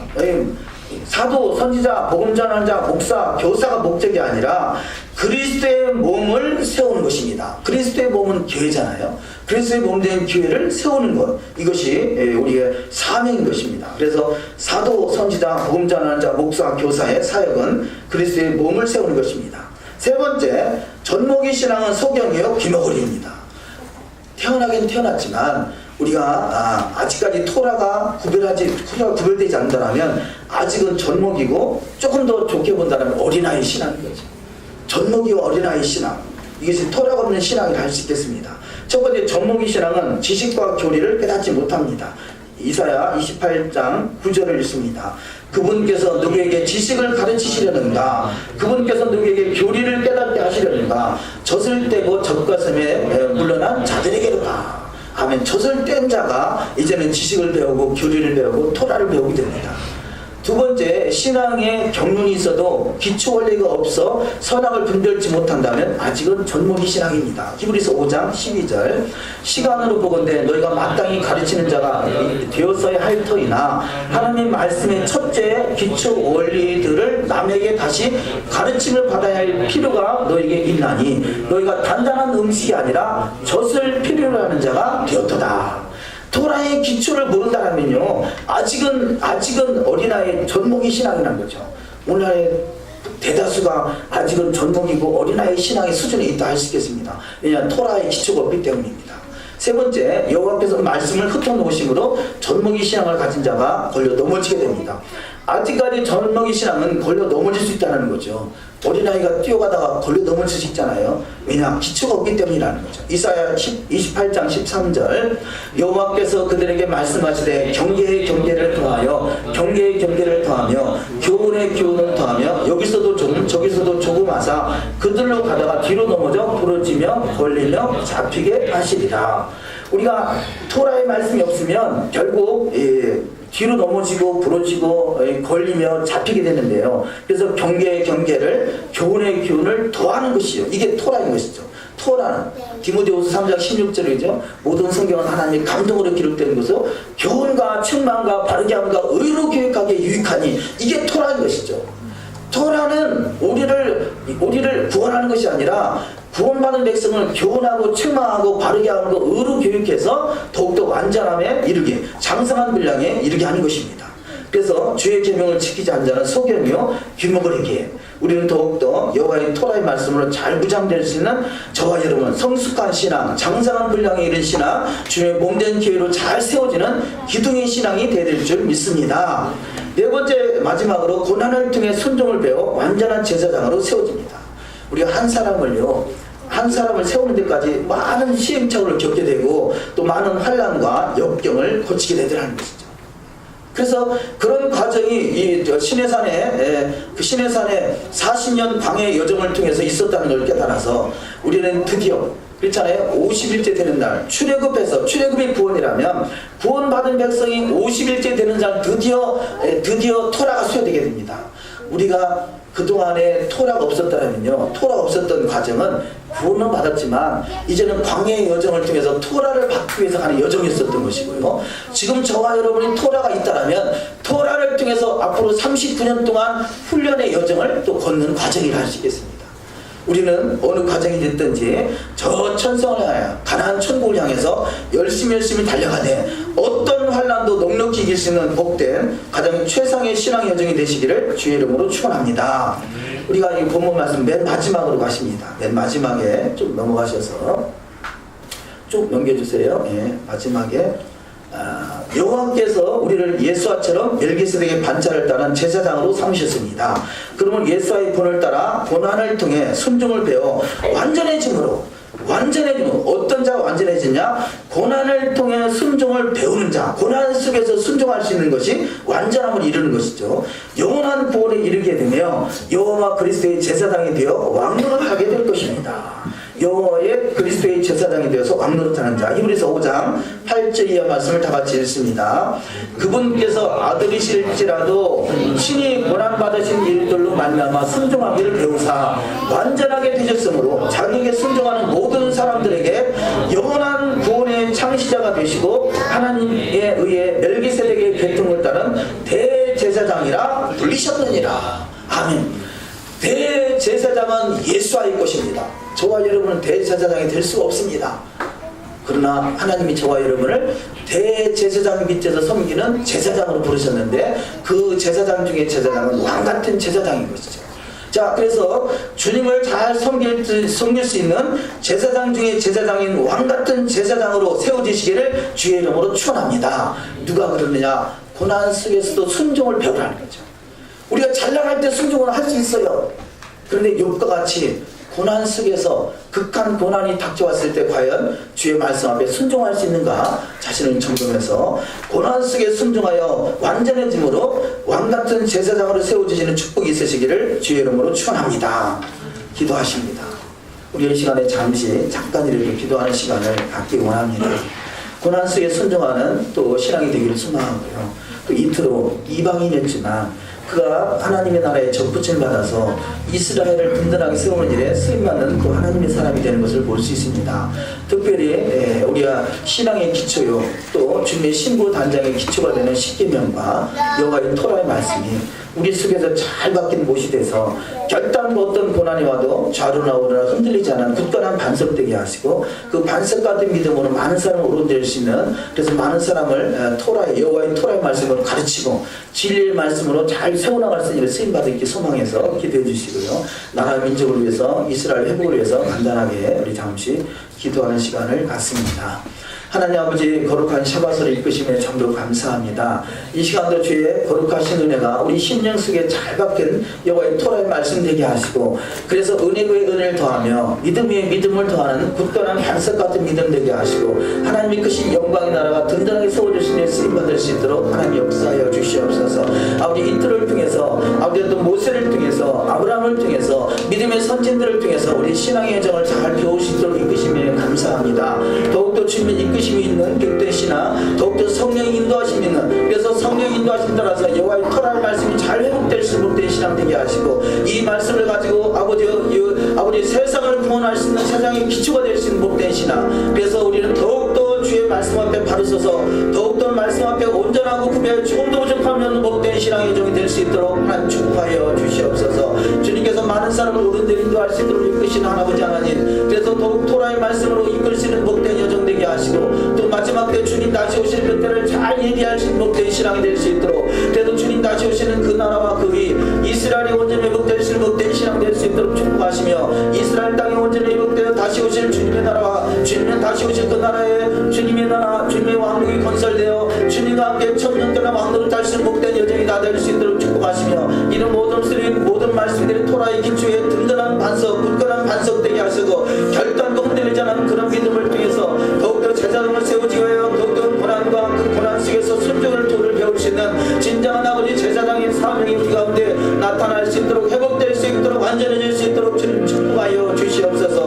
사도, 선지자, 복음 전하는 자, 목사, 교사가 목적이 아니라 그리스도의 몸을 세우는 것입니다. 그리스도의 몸은 교회잖아요. 그리스도의 몸된 교회를 세우는 것, 이것이 우리의 사명인 것입니다. 그래서 사도, 선지자, 복음 전하는 자, 목사, 교사의 사역은 그리스도의 몸을 세우는 것입니다. 세 번째, 젖먹이 신앙은 소경이요 귀머거리입니다. 태어나긴 태어났지만 우리가 아직까지 토라가 구별되지 않는다면 아직은 젖먹이고, 조금 더 좋게 본다면 어린아이 신앙인 거죠. 젖먹이와 어린아이 신앙, 이것이 토라가 없는 신앙이라 할 수 있겠습니다. 첫 번째, 젖먹이 신앙은 지식과 교리를 깨닫지 못합니다. 이사야 28장 9절을 읽습니다. 그분께서 누구에게 지식을 가르치시려는가? 그분께서 누구에게 교리를 깨닫게 하시려는가? 젖을 떼고 젖가슴에 물러난 자들에게로다. 아멘. 젖을 뗀 자가 이제는 지식을 배우고 교리를 배우고 토라를 배우게 됩니다. 두 번째, 신앙에 경륜이 있어도 기초 원리가 없어 선악을 분별치 못한다면 아직은 젖먹이 신앙입니다. 히브리서 5장 12절, 시간으로 보건대 너희가 마땅히 가르치는 자가 되었어야 할 터이나 하나님 말씀의 첫째 기초 원리들을 남에게 다시 가르침을 받아야 할 필요가 너에게 있나니 너희가 단단한 음식이 아니라 젖을 필요로 하는 자가 되었도다. 토라의 기초를 모른다면요, 아직은 어린아이 젖먹이 신앙이라는 거죠. 오늘날의 대다수가 아직은 젖먹이고 어린아이 신앙의 수준에 있다 할 수 있겠습니다. 왜냐하면 토라의 기초가 없기 때문입니다. 세 번째, 여호와께서 말씀을 흩어놓으심으로 젖먹이 신앙을 가진 자가 걸려 넘어지게 됩니다. 아직까지 젖먹이 신앙은 걸려 넘어질 수 있다는 거죠. 어린아이가 뛰어가다가 걸려 넘어질 수 있잖아요. 왜냐? 기초가 없기 때문이라는 거죠. 이사야 28장 13절, 여호와께서 그들에게 말씀하시되 경계의 경계를 더하여 경계의 경계를 더하며 교훈의 교훈을 더하며 여기서도 조금 저기서도 조금 하사 그들로 가다가 뒤로 넘어져 부러지며 걸리며 잡히게 하시리라. 우리가 토라의 말씀이 없으면 결국 뒤로 넘어지고 부러지고 걸리며 잡히게 되는데요. 그래서 경계의 경계를, 교훈의 교훈을 더하는 것이요, 이게 토라인 것이죠. 토라는 디모데후서 3장 16절이죠. 모든 성경은 하나님의 감동으로 기록된 것으로 교훈과 책망과 바르게 함과 의로 교육하기에 유익하니, 이게 토라인 것이죠. 토라는 우리를 구원하는 것이 아니라 구원받은 백성을 교훈하고 책망하고 바르게 하는 거, 의로 교육해서 더욱더 완전함에 이르게, 장성한 분량에 이르게 하는 것입니다. 그래서 주의 계명을 지키지 않는 자는 소경이요 귀머거리기에, 우리는 더욱더 여호와의 토라의 말씀으로 잘 무장될 수 있는 저와 여러분, 성숙한 신앙, 장성한 분량에 이른 신앙, 주의 몸된 교회로 잘 세워지는 기둥의 신앙이 되어야 될 줄 믿습니다. 네 번째, 마지막으로 고난을 통해 순종을 배워 완전한 제사장으로 세워집니다. 우리가 한 사람을 세우는 데까지 많은 시행착오를 겪게 되고 또 많은 환난과 역경을 거치게 되더라는 것이죠. 그래서 그런 과정이 이 시내산에 40년 광해 여정을 통해서 있었다는 걸 깨달아서 우리는 드디어, 그렇잖아요, 50일째 되는 날 출애굽이 구원이라면 구원받은 백성이 50일째 되는 날 드디어 토라가 수여되게 됩니다. 우리가 그동안에 토라가 없었다면요, 토라가 없었던 과정은 구원은 받았지만 이제는 광야의 여정을 통해서 토라를 받기 위해서 가는 여정이었었던 것이고요. 지금 저와 여러분이 토라가 있다면 토라를 통해서 앞으로 39년 동안 훈련의 여정을 또 걷는 과정이라 할 수 있겠습니다. 우리는 어느 과정이 됐든지 저 천성을 향하여 가나안 천국을 향해서 열심히 달려가되 어떤 환난도 넉넉히 이길 수 있는 복된 가장 최상의 신앙 여정이 되시기를 주의 이름으로 축원합니다. 우리가 이 본문 말씀 맨 마지막으로 가십니다. 맨 마지막에 좀 넘어가셔서 쭉 넘겨주세요. 예, 마지막에 여호와께서 우리를 예수와처럼 멜기세덱의 반차를 따른 제사장으로 삼으셨습니다. 그러면 예수와의 본을 따라 고난을 통해 순종을 배워 완전해짐으로 어떤 자가 완전해지냐? 고난을 통해 순종을 배우는 자, 고난 속에서 순종할 수 있는 것이 완전함을 이루는 것이죠. 영원한 구원에 이르게 되며 여호와 그리스도의 제사장이 되어 왕노릇하게 될 것입니다. 여호와의 그리스도의 제사장이 되어서 왕노릇하는 자. 히브리서 5장 8절 이하 말씀을 다 같이 읽습니다. 그분께서 아들이실지라도 친히 고난받으신 일들로 말미암아 순종하기를 배우사 완전하게 되셨으므로 자기에게 순종하는 모든 사람들에게 영원한 구원의 창시자가 되시고 하나님에 의해 멜기세덱의 계통을 따른 대제사장이라 불리셨느니라. 아멘. 대제사장은 예수와의 것입니다. 저와 여러분은 대제사장이 될 수가 없습니다. 그러나 하나님이 저와 여러분을 대제사장 밑에서 섬기는 제사장으로 부르셨는데 그 제사장 중에 제사장은 왕같은 제사장인 것이죠. 자, 그래서 주님을 잘 섬길 수 있는 제사장 중에 제사장인 왕같은 제사장으로 세워지시기를 주의 이름으로 축원합니다. 누가 그러느냐? 고난 속에서도 순종을 배우라는 거죠. 우리가 잘 나갈 때 순종을 할 수 있어요. 그런데 욥과 같이 고난 속에서 극한 고난이 닥쳐왔을 때 과연 주의 말씀 앞에 순종할 수 있는가 자신을 점검해서 고난 속에 순종하여 완전해짐으로 왕같은 제사장으로 세워주시는 축복이 있으시기를 주의 이름으로 축원합니다. 기도하십니다. 우리 이 시간에 잠깐 이렇게 기도하는 시간을 갖기 원합니다. 고난 속에 순종하는 또 신앙이 되기를 소망하고요. 또 이틀로 이방인이었지만 그가 하나님의 나라에 접붙임을 받아서 이스라엘을 든든하게 세우는 일에 쓰임받는 또 하나님의 사람이 되는 것을 볼 수 있습니다. 특별히 우리가 신앙의 기초요 또 주님의 신부 단장의 기초가 되는 십계명과 여호와의 토라의 말씀이 우리 속에서 잘 박힌 못이 돼서 결단코 어떤 고난이 와도 좌로나 우로나 흔들리지 않은 굳건한 반석 되게 하시고 그 반석 같은 믿음으로 많은 사람을 오른될 수 있는, 그래서 많은 사람을 여호와의 토라의 말씀으로 가르치고 진리의 말씀으로 잘 세워나갈 수 있는 쓰임받기 소망해서 기도해 주시고요. 나라 민족을 위해서 이스라엘 회복을 위해서 간단하게 우리 잠시 기도하는 시간을 갖습니다. 하나님 아버지, 거룩한 샤밧을 이끄심에 참으로 감사합니다. 이 시간도 주의 거룩하신 은혜가 우리 심령 속에 잘 박힌 여호와의 토라의 말씀 되게 하시고, 그래서 은혜의 은혜를 더하며 믿음의 믿음을 더하는 굳건한 반석 같은 믿음 되게 하시고, 하나님이 크신 영광의 나라가 든든하게 세워주시는 쓰임받을 수 있도록 하나님 역사하여 주시옵소서. 아버지, 이틀을 통해서 아버지 또 모세를 통해서 아브라함을 통해서 믿음의 선진들을 통해서 우리 신앙의 여정을 잘 배울 수 있도록 이끄심에 감사합니다. 더욱더 주님의 이끄심이 있는 격된 신앙, 더욱더 성령의 인도하심이 있는, 그래서 성령의 인도하심 따라서 여호와의 토라의 말씀이 잘 회복될 수 있는 신앙 되게 하시고, 이 말씀을 가지고 아버지 세상을 구원할 수 있는 세상의 기초가 될 수 있는 복된 신앙, 그래서 우리는 더욱더 주의 말씀 앞에 바로 서서 더욱더 말씀 앞에 온전하고 구별하여 조금도 부족하면 복된 신앙의 종이 될 수 있도록 하나님 축복하여 주시옵소서. 주님께서 많은 사람을 옳은 데 인도할 수 있도록 이끄시는 아버지 하나님, 그래서 더욱 토라의 말씀으로 이끌 수 있는 복된 여정 되게 하시고, 또 마지막 때 주님 다시 오실 그때를 잘 예비할 수 있는 복된 신앙이 될 수 있도록, 그래도 주님 다시 오시는 그 나라와 그 위 이스라엘이 온전히 회복될 수 있는 복된 신앙 될 수 있도록 축복하시며, 이스라엘 땅이 온전히 회복되어 다시 오실 주님의 나라와 주님은 다시 오실 그 나라에 주님의 나라, 주님의 왕국이 건설되어 주님과 함께 천년동안 왕국을 할 수 있는 복된 여정이 다 될 수 있도록 축복하시며, 이런 모든 말씀들이 토라의 기초에 든든한 반석, 굳건한 반석 되게 하시고, 결단코 흔들리지 않은 그런 믿음을 통해서 더욱더 제자들을 세우지고 하여 더욱더 고난과 그 고난 속에서 순종을 도를 배울 수 있는 진정한 아버지 제사장인 사명이 우리 가운데 나타날 수 있도록, 회복될 수 있도록, 완전해질 수 있도록 주님